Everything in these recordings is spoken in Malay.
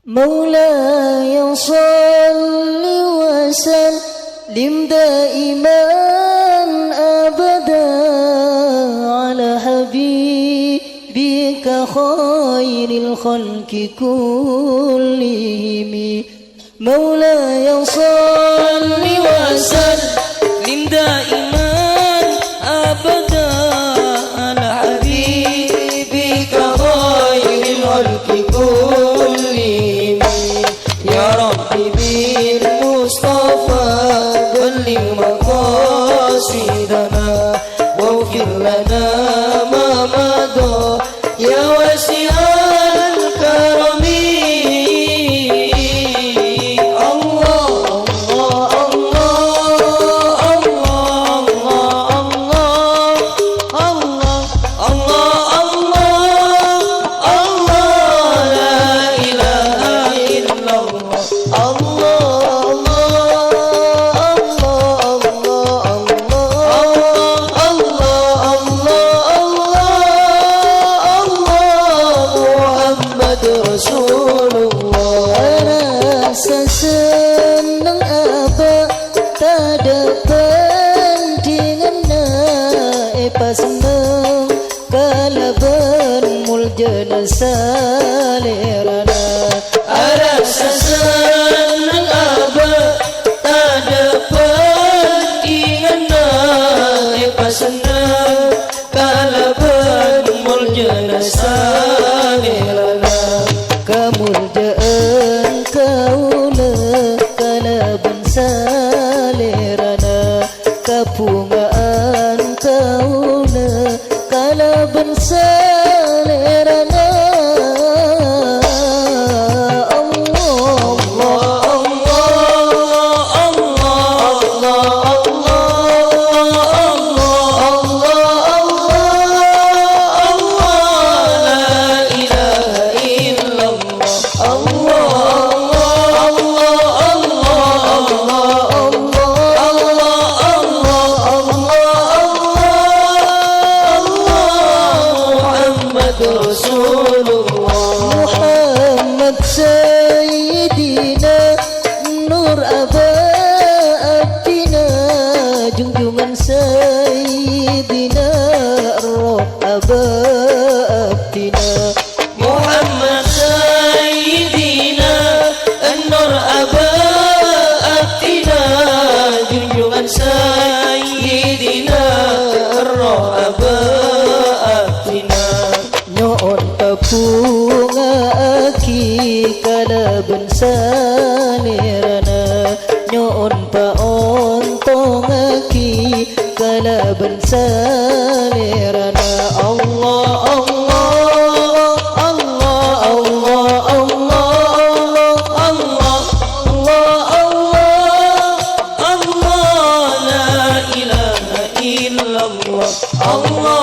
مولاي صل وسلم دائما أبدا على حبيبك خير الخلق كلهم مولاي صل وسلم دائما أبدا على حبيبك خير الخلق كلهم يا ربي بالمصطفى بلغ مقاصدنا واغفر لنا ما مضى يا واسع الكرم senang kala bermuljana salerana rasa senang abah tak dapat ingana pas senang kala bermuljana salerana kemuljaan kaula kala ben salerana kepungaan kaula kala ben salerana Muhammad Sayyidina Nur Abadina junjungan Sayyidina Roh Abadina Muhammad Sayyidina Nur Abadina junjungan Sayyidina Roh Abadina nyoon tapunga aki kala ben salerana nyoon paontong aki kala ben salerana Allah Allah Allah Allah Allah Allah Allah Allah la ilaha illallah Allah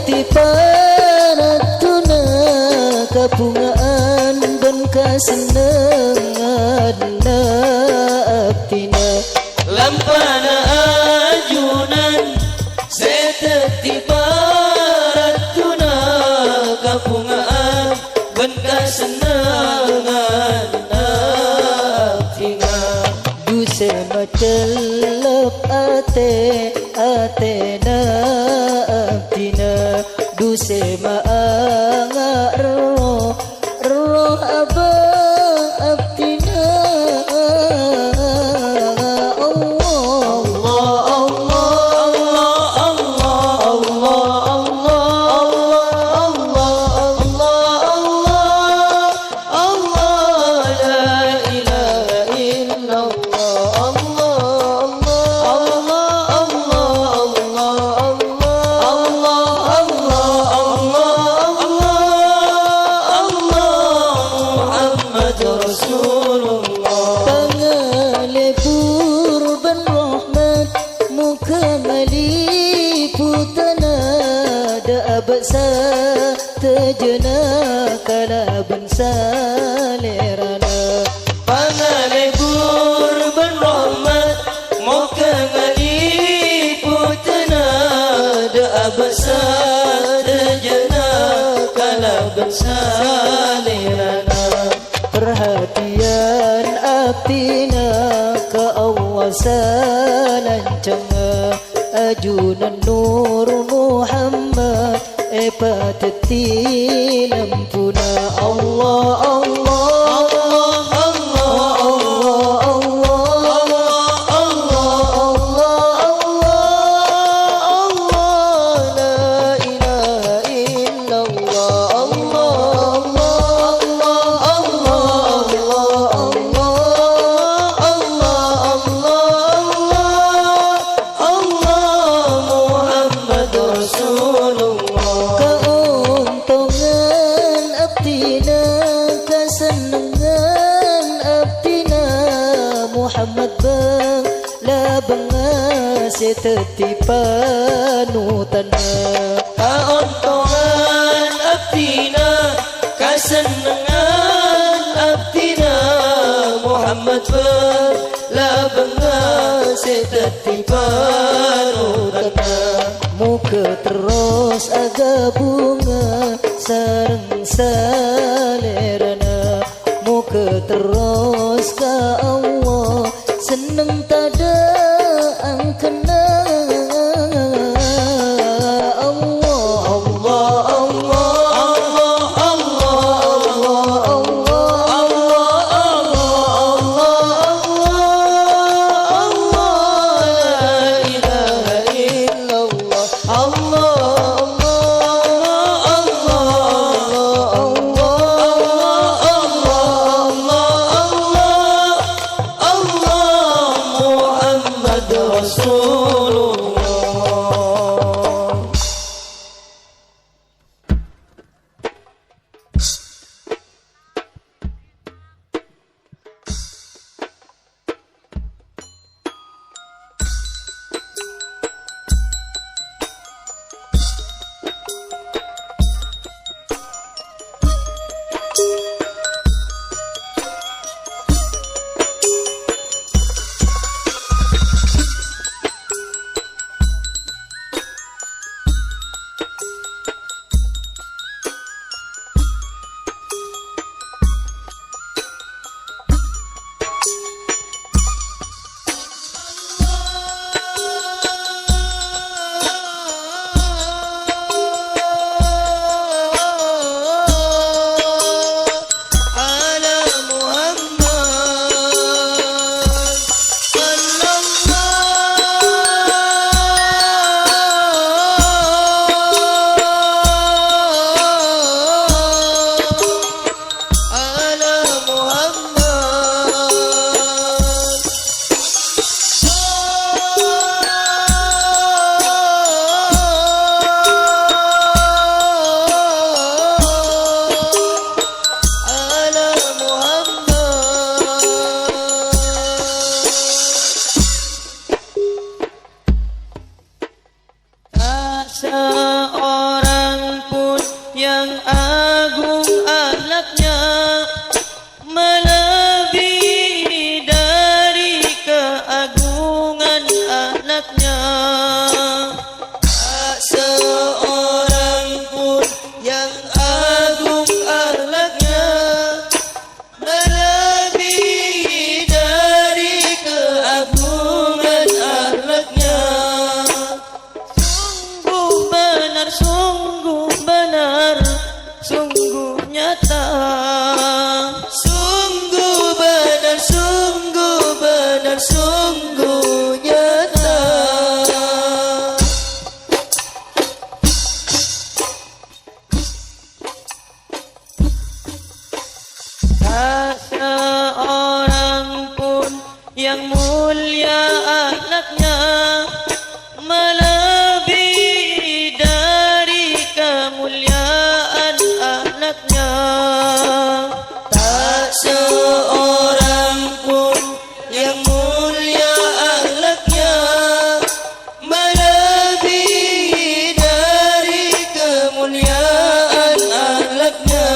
tiparatuna kapungaan dan kasenengan abdina lampana ajunan setetiparatuna kapungaan dan kasenengan abdina duse macelep atena abdina duse maanga roh abah abdina abasa tajana kala salerana pangalebur berrahmat moga ngaliputna da abasa tejana kalaban salerana perhatian abdina ka Allah salancanga ajunan nur Muhammad pateti lampuna Allah Allah Muhammad bang la banga setetipanutana kaontongan abdina kasenengan abdina Muhammad bang la banga setetipanutana muka terus aga bunga sareng salerana muka terus ka Allah seneng tada angkena Allah Allah Allah seorang pun yang agung akhlaknya melebihi dari keagungan akhlaknya. Tak seorang pun yang agung akhlaknya melebihi dari keagungan akhlaknya. Sungguh benar, sungguh nyata. Sungguh benar, sungguh benar, sungguh nyata. Tak seorang pun yang mulia akhlaknya melebihi dari kemuliaan akhlaknya. Tak seorang pun yang mulia akhlaknya melebihi dari kemuliaan akhlaknya.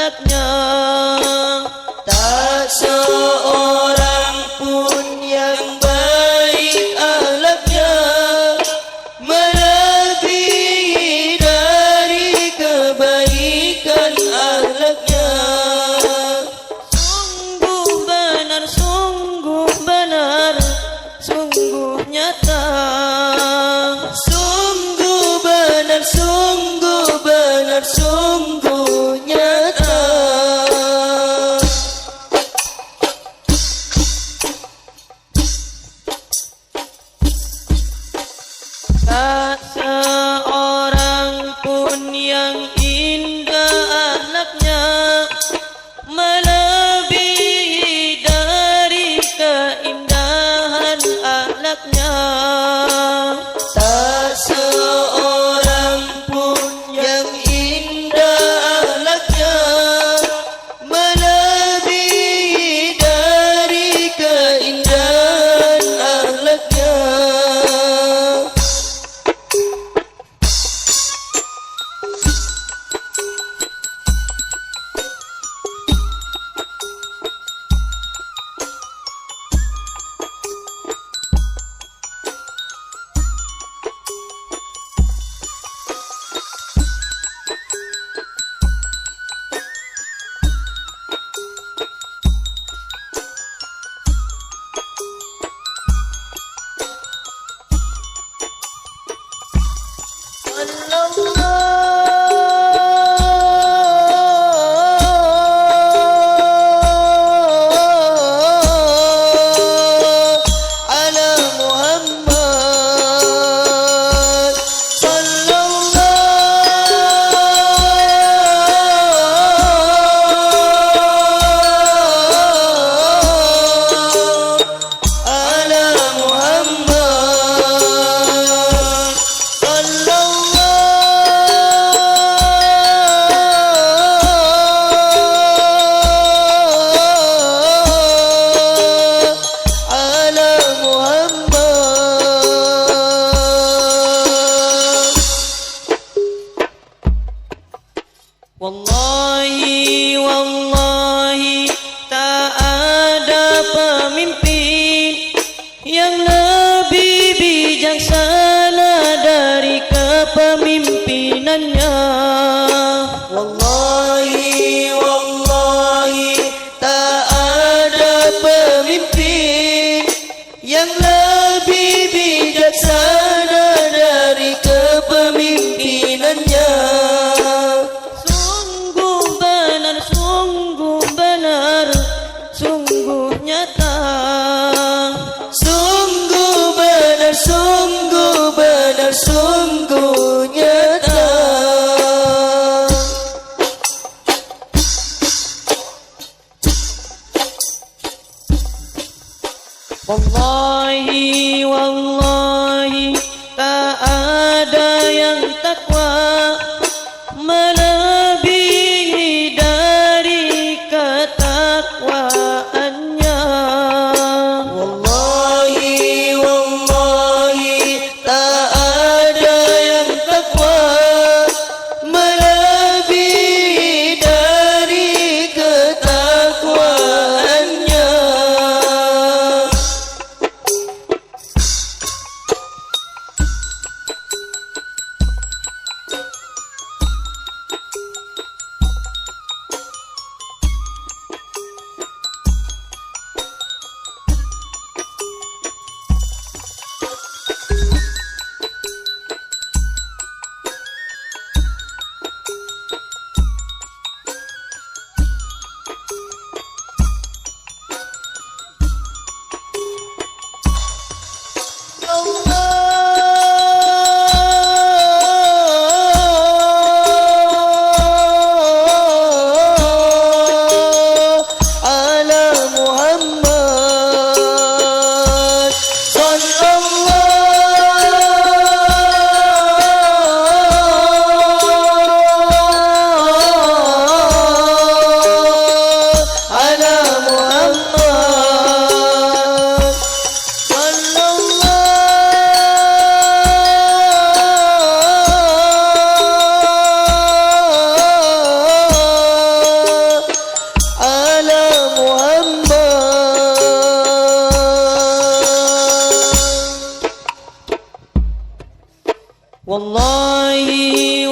akhlaknya. Tak seorang pun yang baik akhlaknya melebihi dari kebaikan akhlaknya. Sungguh benar, sungguh benar, sungguh nyata. Sungguh benar, sungguh benar, sungguh nyata. Tak seorang pun yang indah akhlaknya melebihi dari keindahan akhlaknya. Tak seorang pun yang indah akhlaknya melebihi dari keindahan akhlaknya. Wallahi, wallahi, tak ada pemimpin yang lebih bijaksana dari kepemimpinannya. Wallahi, wallahi, tak ada pemimpin yang lebih bijaksana dari kepemimpinannya. Sungguh nyata. Sungguh benar, sungguh benar, sungguh nyata. Wallahi, wallahi, tak ada yang takwa melebihi dari ketakwaannya. Wallahi, wallahi, tak ada yang takwa melebihi dari ketakwaannya.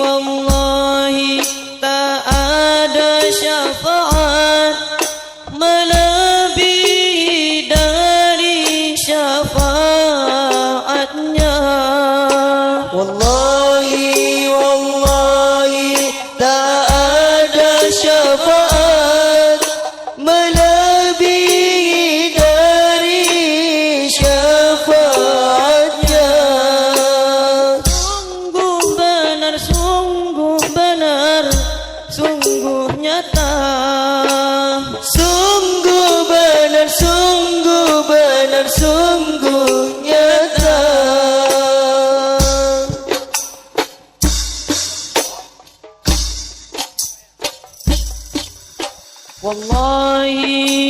wallahi tak ada syafaat melebihi dari syafaatnya. Wallahi tak ada syafaat melebihi dari syafaatnya. Sungguh benar, sungguh nyata. Sungguh benar, sungguh nyata. Wallahi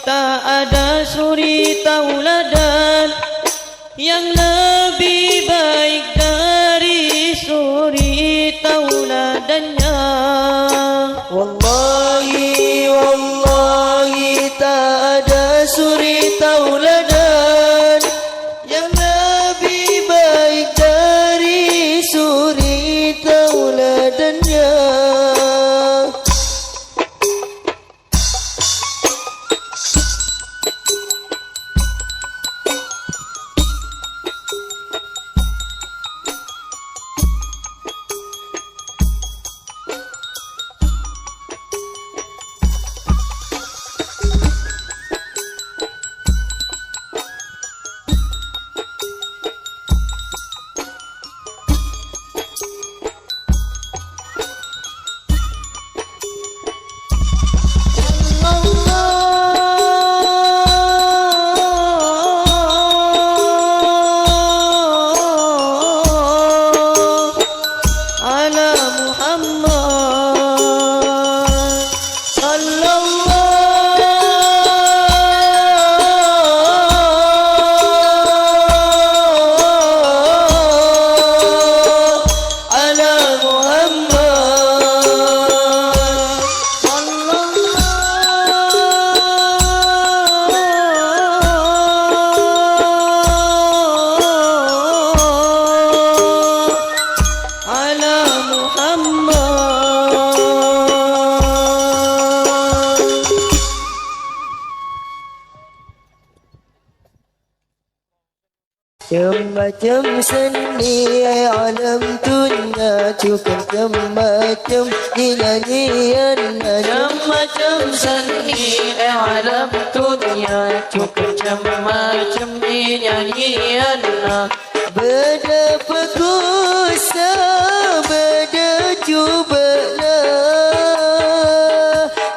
tak ada suri tauladan yang lebih baik dari suri tauladannya. Wallahi tak ada suri tauladan yang lebih baik dari suri tauladannya. Macam-macam seni alam dunia, juga macam-macam nyanyian. Macam-macam seni alam dunia, juga macam-macam nyanyian. Beda perkuasa, beda cubana,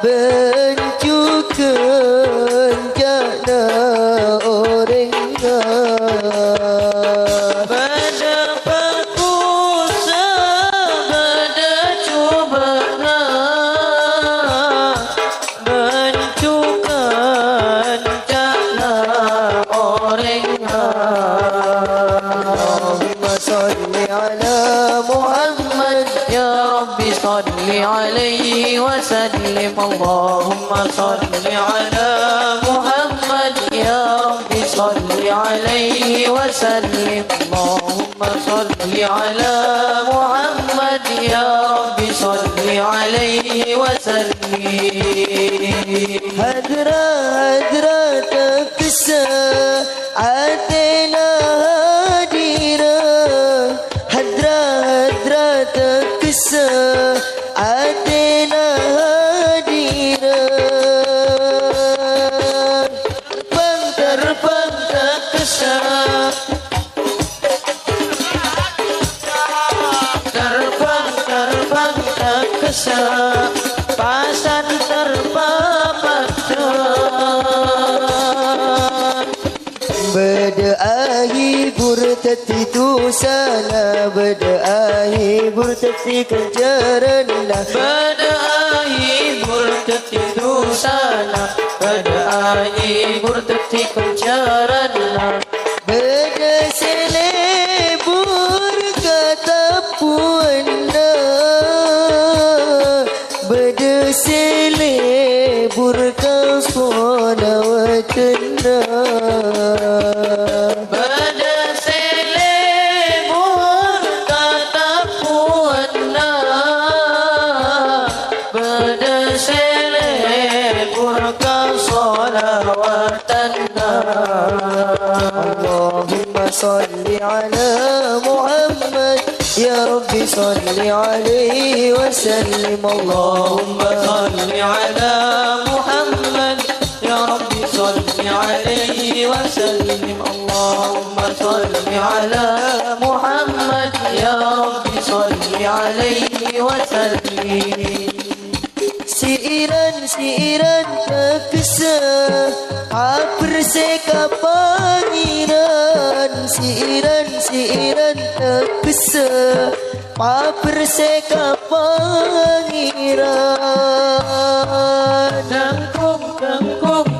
bencukan jana orang. عليه وسلم اللهم صل على محمد يا رب صل عليه وسلم اللهم صل على محمد يا رب صل عليه وسلم. حضرة تكسى عاتنا هاديرا، حضرة تكسى عاتنا هاديرا. Terbang terkesa, terbang terkesa, pasar terbabak. Berdaahi burtati tu sana, berdaahi burtati kejarana, berdaahi burtati tu sana, berdaahi burtati kejarana. beda selebur kata puana, beda selebur kasona watana. Bada selebur صل على محمد يا رب صل عليه وسلم اللهم صل على محمد يا رب صل عليه وسلم اللهم صل على محمد يا رب صل عليه وسلم Siiran terkesah berseka pangeran Siiran terkesah berseka pangeran Dengkung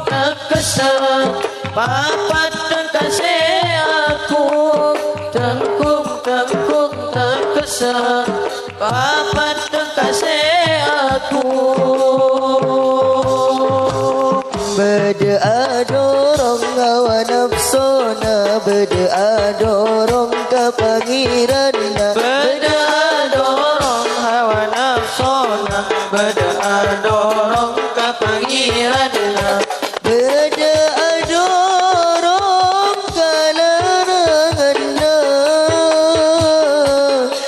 terkesan papat dan kasih aku Dengkung terkesan papat dan kasih aku Berdoa dorong hawa nafsona Berdoa dorong ke pangeranna Berdoa dorong hawa nafsona Berdoa dorong ke pangeranna Berdoa dorong ke laranganna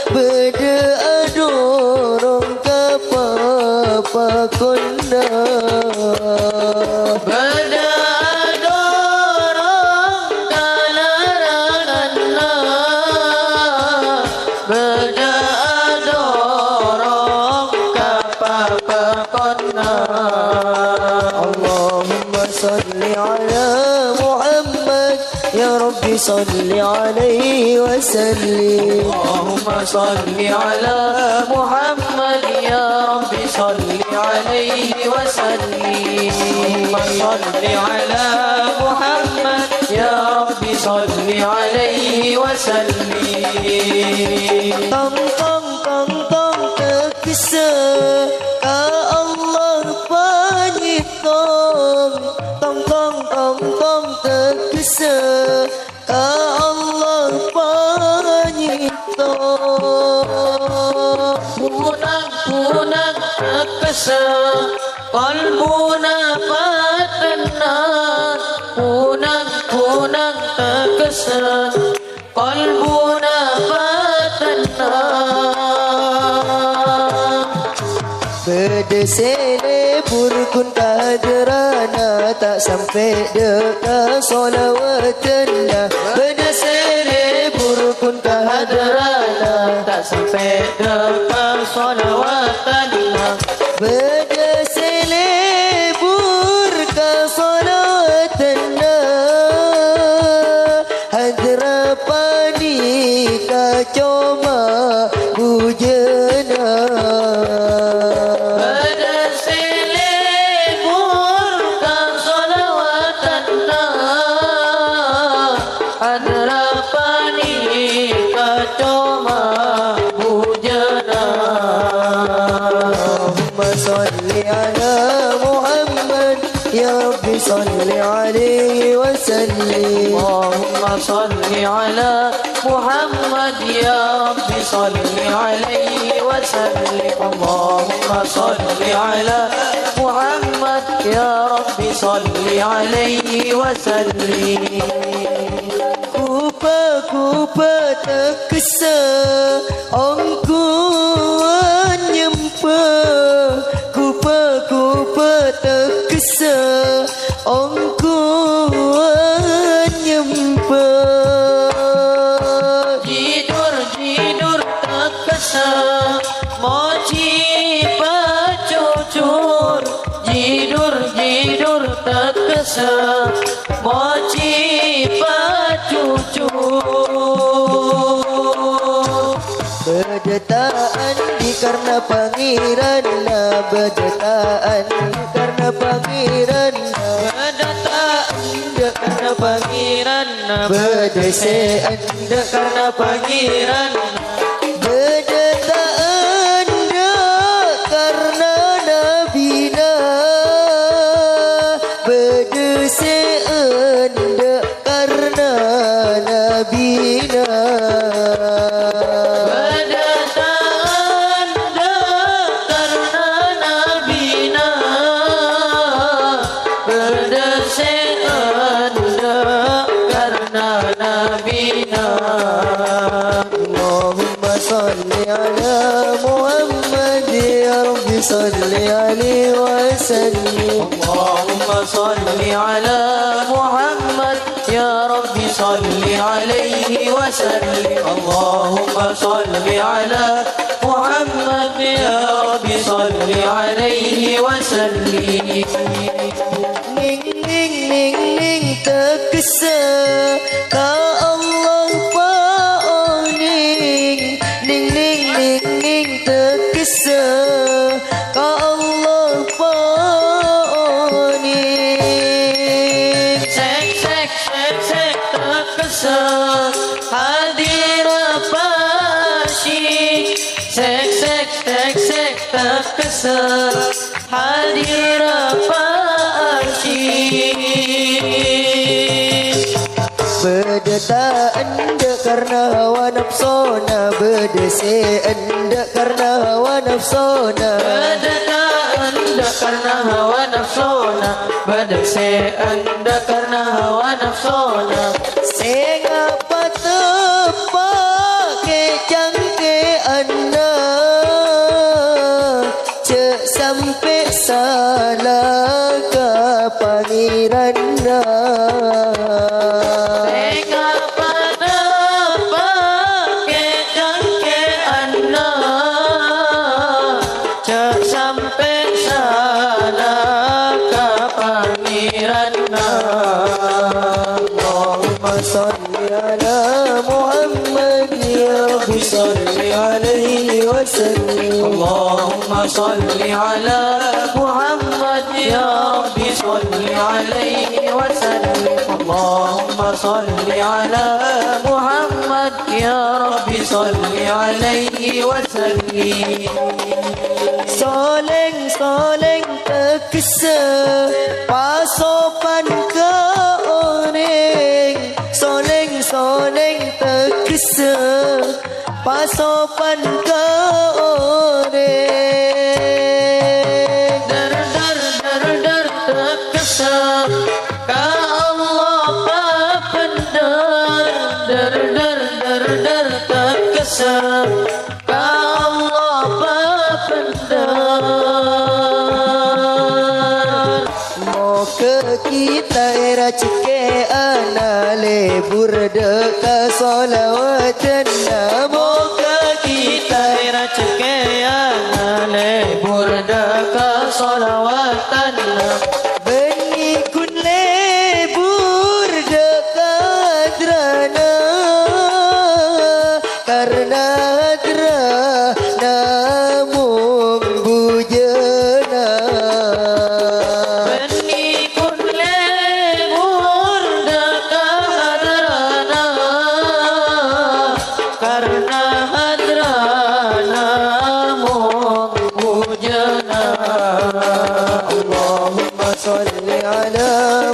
Berdoa dorong ke papa konda صل على محمد يا رب صل عليه وسلم اللهم صل على محمد يا رب صل عليه وسلم اللهم صل على محمد يا رب صل عليه وسلم Tong terkesah ka Allah penyitong Tong terkesah ka Allah penyitong Punang terkesan kalbuna patana Punang terkesan kalbuna patana Berdesele burkun kaderana tak sampai dekat solawatana Berdesele burkun kaderana tak sampai dekat solawatana Berdesele burka solawatana Hadrapani kacoma bujana صل عليه وسلم اللهم صل على محمد يا رب صل عليه وسلم اللهم صل على محمد يا رب صل عليه وسلم Kupa terkesah ongkuan nyempah Kupa terkesah ongkuan nyempah Jidur terkesah mochi pacucur Jidur terkesah mochi pacucur Berdetaan karena pangeranna Berdetaan karena pangeranna karena pangeranna Berdesean karena pangeranna Berdetaan karena nabina Berdesean karena nabina Nabi صل على محمد يا رب صل عليه وسلم اللهم صل على محمد يا رب صل عليه وسلم اللهم صل على محمد يا رب صل عليه وسلم Ning ning ning ning terkesa ka Allah fa'oning Ning ning ning ning terkesa ka Allah fa'oning Sek sek sek sek terkesa hadir pasyi Sek sek sek sek terkesa hadir Berdeta anda karena hawa nafsona Berdesi anda karena hawa nafsona Berdeka anda karena hawa nafsona Berdesi anda karena hawa nafsona Sengapa tepak ke jangke anda Cek sampai salah ke pangiranda Mengapa pakai jangke anda Cek sampai salah ke pangeranna Allahumma salli ala Muhammad ya Rabbi salli alaihi wa sallim Allahumma salli ala Muhammad ya Rabbi salli alaihi wa sallim Allahumma salli ala Muhammad ya Rabbi salli alaihi wa sallim Soleng soleng terkesa pasopan ke orang Soleng soleng terkesa pasopan ke orang Dar dar dar dar terkesa ka Allah papendar Dar dar dar dar terkesa ka Allah papendar Moga kita era cike anale burdeka solawatan Moga kita ira cekean lebur deka salawatan Beni kun lebur dekat drana Karena drana mung bujana Beni kun lebur deka hadrana Karena hadrana mung bujana Allahumma salli ala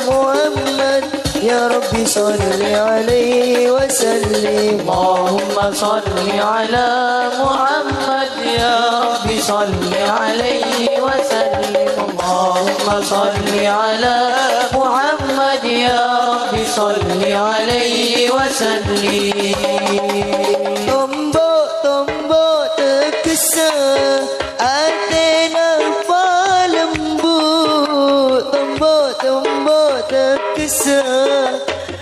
Muhammad ya Rabbi salli alaihi wa sallim اللهم صل على محمد يا رب صل عليه وسلم اللهم صل على محمد يا رب صل عليه وسلم Tombok-tombok terkesa Antena palembut Tombok-tombok terkesa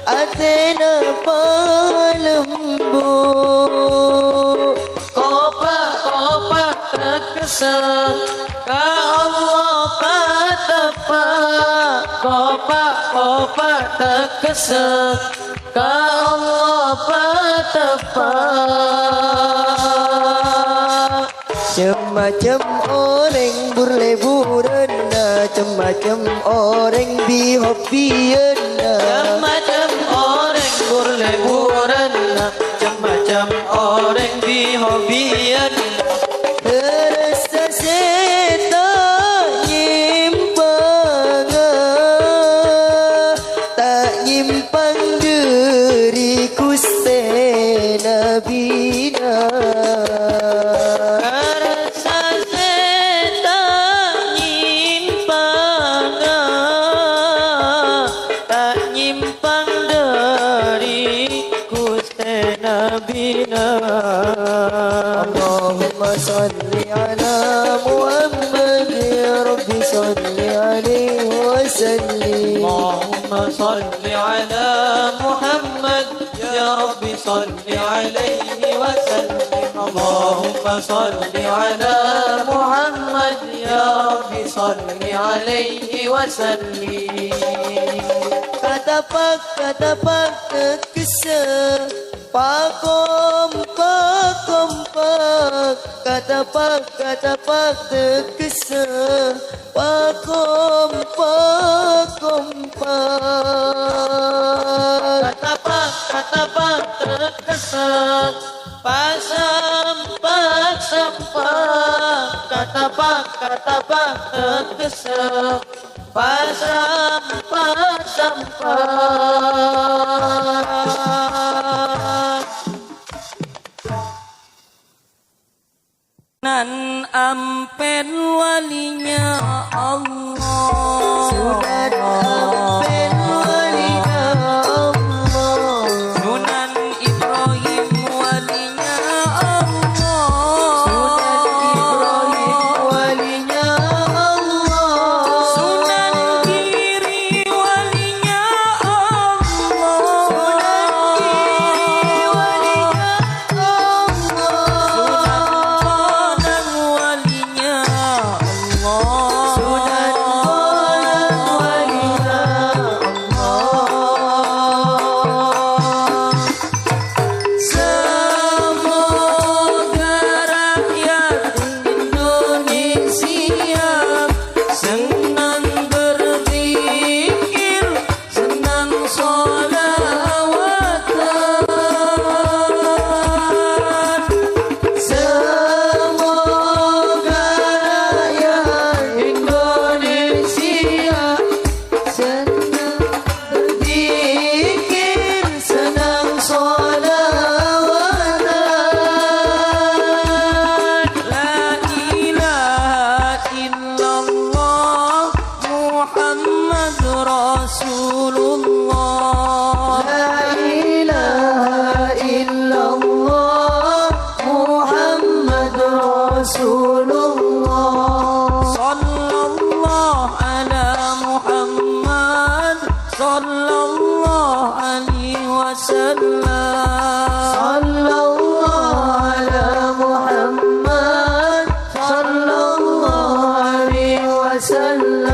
Antena palembut Kopak-kopak terkesa Ka Allah patapa Kopak-kopak terkesa Ka Allah patapa Macam orang berleburan Macam orang bihobian Macam orang berleburan Macam orang bihobian Terasa setan nyimpang Tak nyimpang diriku senabina Rasa setan nyimpang Tak nyimpang dari Gusti Nabi صل على محمد يا رب صل عليه وسلم اللهم صل على محمد يا رب صل عليه وسلم اللهم صل على محمد يا رب صل عليه وسلم katapak terkesan pakom pak katapak terkesan pakom pak katapak terkesan pasampak sampak katapak terkesan pasampak sampak nan ampen walinya Allah Sunan Ampen walinya Allah Sunan Ibrahim walinya Allah Sunan Ibrahim walinya Allah Sunan Giri walinya Allah Sunan Giri walinya Allah Sunan walinya Allah Sunan Bonang walinya Allah Semoga rakyat Indonesia senang berzikir, senang sholawatan. Semoga rakyat Indonesia senang berzikir, senang sholawatan. La ilaha illallah Muhammad Rasulullah. La ilaha illallah Muhammad Rasulullah. Sallallahu ala Muhammad sallallahu alaihi wasallam. Sallallahu ala Muhammad sallallahu alaihi wasallam.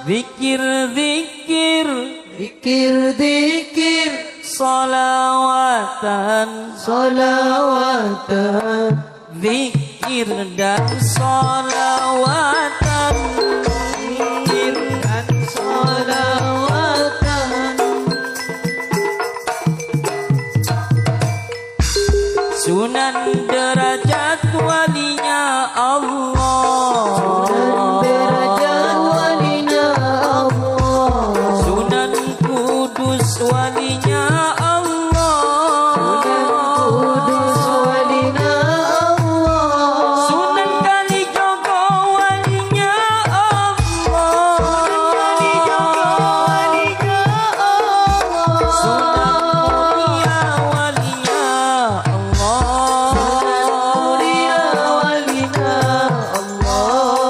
Zikir zikir Zikir zikir salawatan salawatan zikir dan salawatan zikir dan salawatan Sunan derajat walinya Allah derajat walinya Allah Sunan kudus walinya Allah Kudus walinya Allah Sunan Kalijogo walinya Allah Sunan Muria walinya Allah Mulia walinya Allah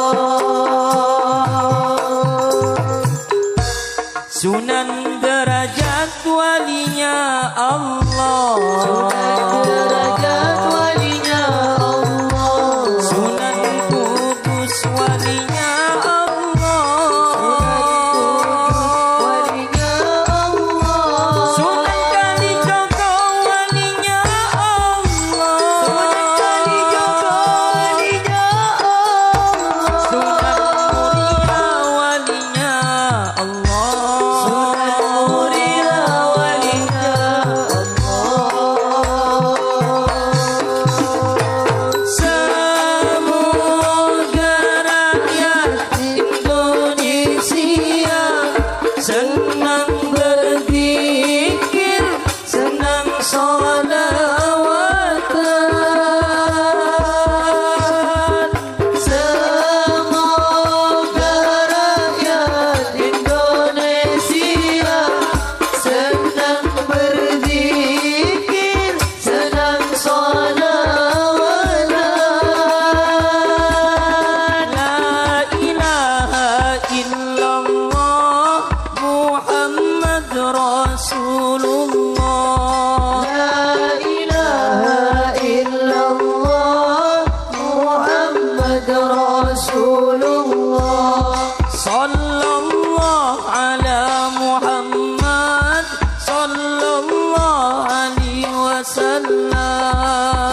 وسلم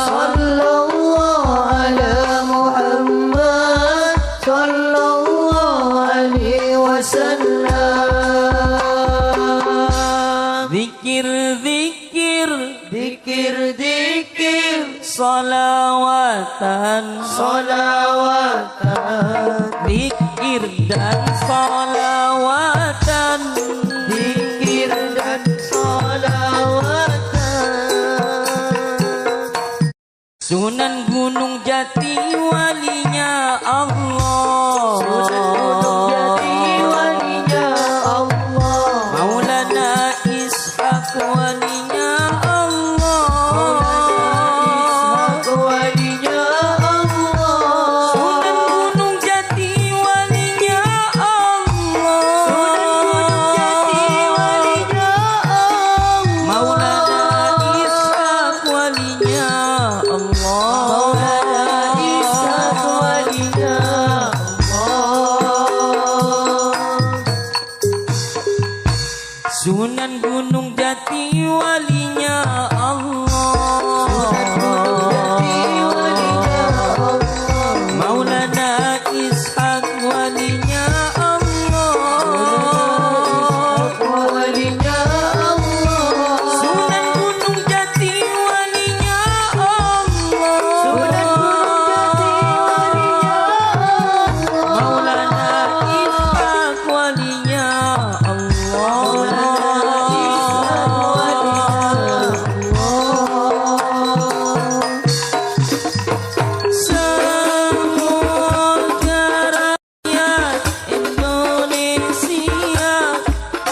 صلى الله على محمد صلى الله عليه وسلم ذكر ذكر ذكر ذكر salawatan salawatan zikir dan salawatan zikir dan salawatan Sunan Gunung Jati walinya Allah Sunan Gunung Jati walinya Allah Maulana Ishaq walinya Allah walinya Allah Sunan Gunung Jati walinya Allah Maulana Ishaq walinya Sunan Gunung Jati walinya Allah Maulana Ishaq walinya Allah Sunan Gunung Jati walinya Allah Maulana Ishaq walinya Semoga rakyat Indonesia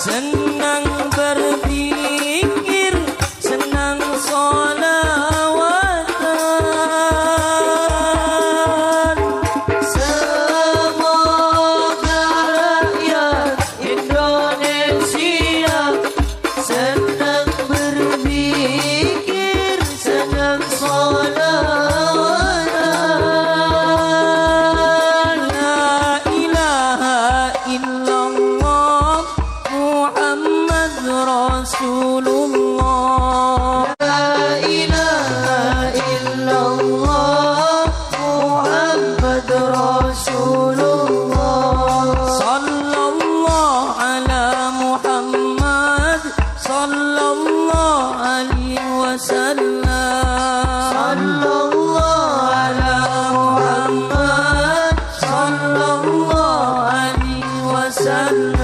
senang berzikir, senang sholawatan. Semoga rakyat Indonesia senang berzikir, senang sholawatan. La ilaha illallah Muhammad Rasulullah La ilaha illallah Muhammad Rasulullah Sallallahu ala Muhammad Sallallahu alaihi wasallam Sallallahu ala Muhammad Sallallahu alaihi wasallam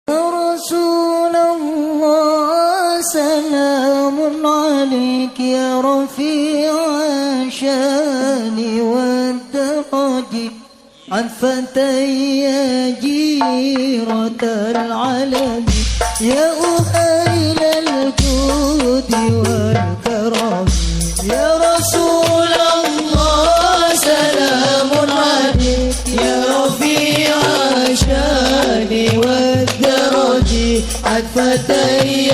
رسول الله سلام عليك يا رفيع الشان والدرج عن فتي جيرة العلم يا أهيل الجود والكرم يا رسول الله سلام عليك يا رفيع الشان والدرج عن فتي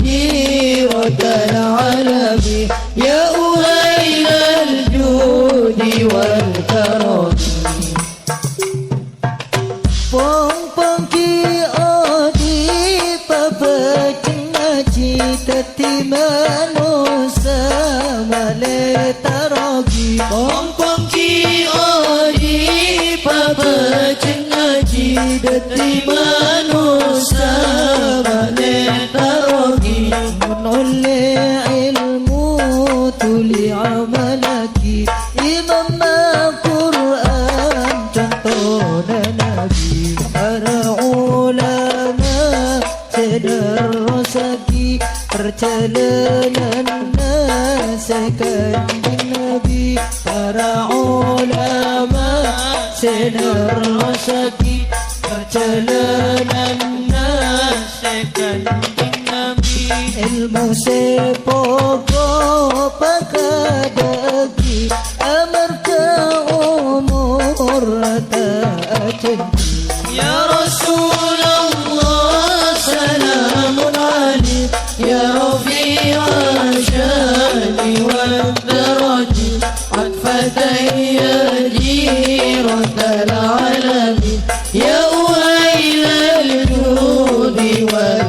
جيرة العلم يا أهيل الجود والكرم Pong-pongki odi papacinaci tati manusa male tarogi Pong-pongki odi papacinaci tati manusa male tarogi Menoleh ilmu tuli amalaki Imam Al-Quran contohnya Nabi Para ulama sederosaki perjalanan nasekan Nabi Para ulama sederosaki perjalanan nasekan Nabi Ilmu sepokok pakadagi amarka umur ta'atin Ya Rasulullah salamun alaik Ya Rafi'a syani wal daraji Atfatay ya jiratal alamin Ya uhailal judi wal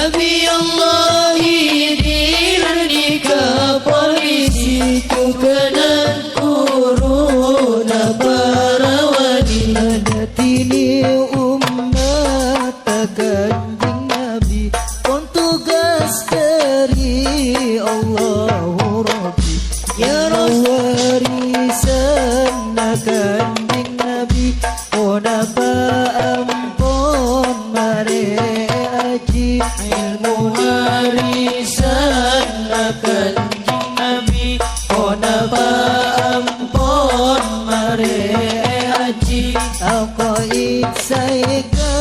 Nabi Allah dirnika polisi tukanan kuruna barawani Tini umat kanjeng Nabi pun tugas dari Allahu Rabbi ya warisan kanjeng Nabi pun apa ampun mare aji ilmu warisan kanjeng Nabi pun apa ampun mare haji Aku iksai ke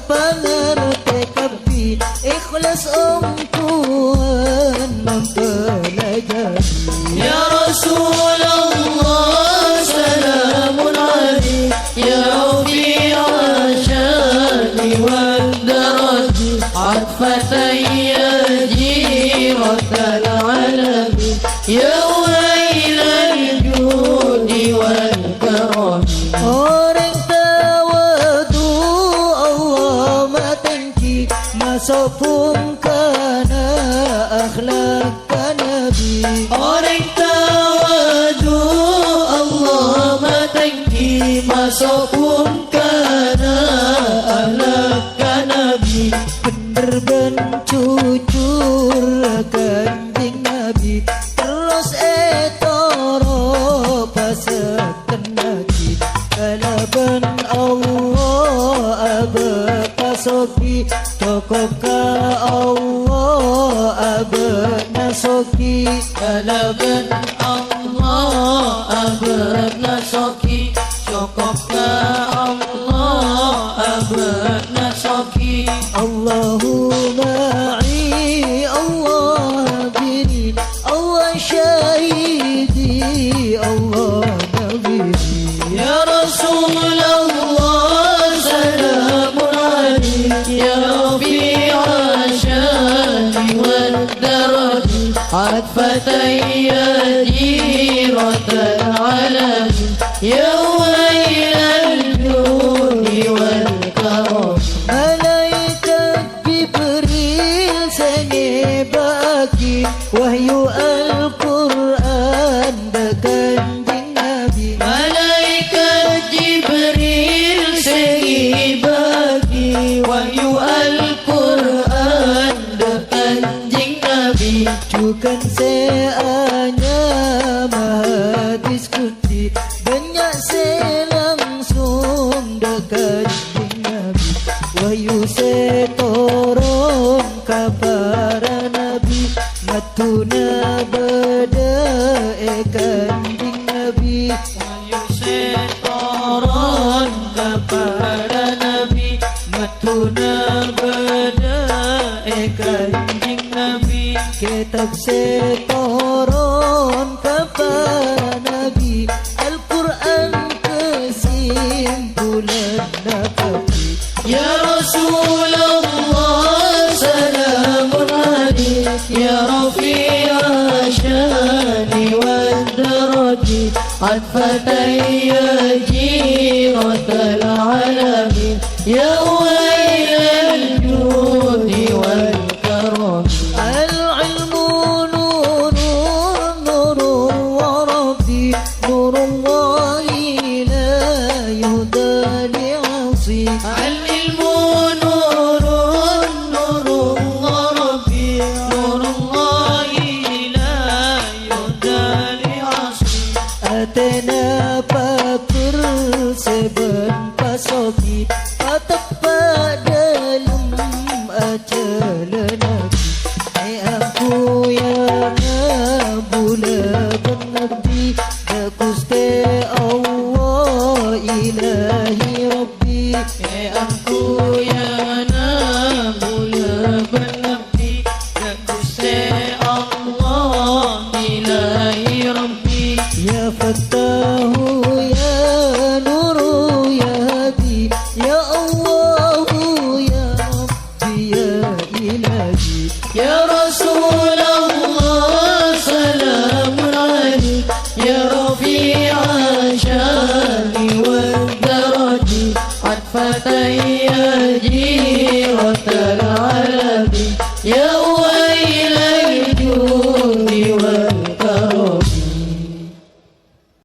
pengerti kapi ikhlas Tuhan mempelajari Ya Rasulullah salamun alaik Ya Rafi'a syani wal daraji atfatan ya jiratal alamin Ya wailal judi wal karam Orang tawadu Allah matengki masopun kana akhlak Nabi Orang tawadu Allah matengki masopun kana ahlak Nabi bener ben jujur kanjeng Nabi terus etoro pasaken nabi kalaban Allah abad pasoki tokok ka Allah abad nasoki kalaban Allah abad nasoki cukup ka Allah abad nasoki Allahumma Allah biri Allah syahidi Allah nabiri Ya Rasulullah salamun alaik Ya Rafi'a syani wal daraji atfatan ya jiratal alamin Ya wailal judi wal karam Malaikat Jibril senge bagi wahyu Al-Quran kanjeng Nabi Malaikat Jibril segi bagi wahyu Al-Quran kanjeng Nabi Cukan seanya mahadis kuti banyak se langsung dekat Nabi wahyu se turun kabar Nabi matuna beda kanjeng Nabi wahyu setoron kepada Nabi matuna beda kanjeng Nabi kitab se turun kabar Nabi Al-Quran kesimpulan Nabi Ya Rasulullah salamun alaik Ya Rafi'a syani wal daraji atfatan ya jiratal alamin Ya wailal judi wal karam Al-ilmu nurun nurun wa rabbi nurullahi la yuhda li'asi Al-ilmu nurun nurun Rabbi nurullahi la yuhda li'asi Atena pakur seben pasoki patak padalum acala nabi Ay aku yang bula benabdi Dakuste Allah ilahi rabbi aku ya nabula benabdi Dakuste Allah ilahi rabbi Ya Fattahu ya Nuru ya Hadi Ya Allahu ya Rabbi ya ilahi Ya Rasulullah salamun alaik Ya Rafi'a syani wal daraji atfatan ya jiratal alamin Ya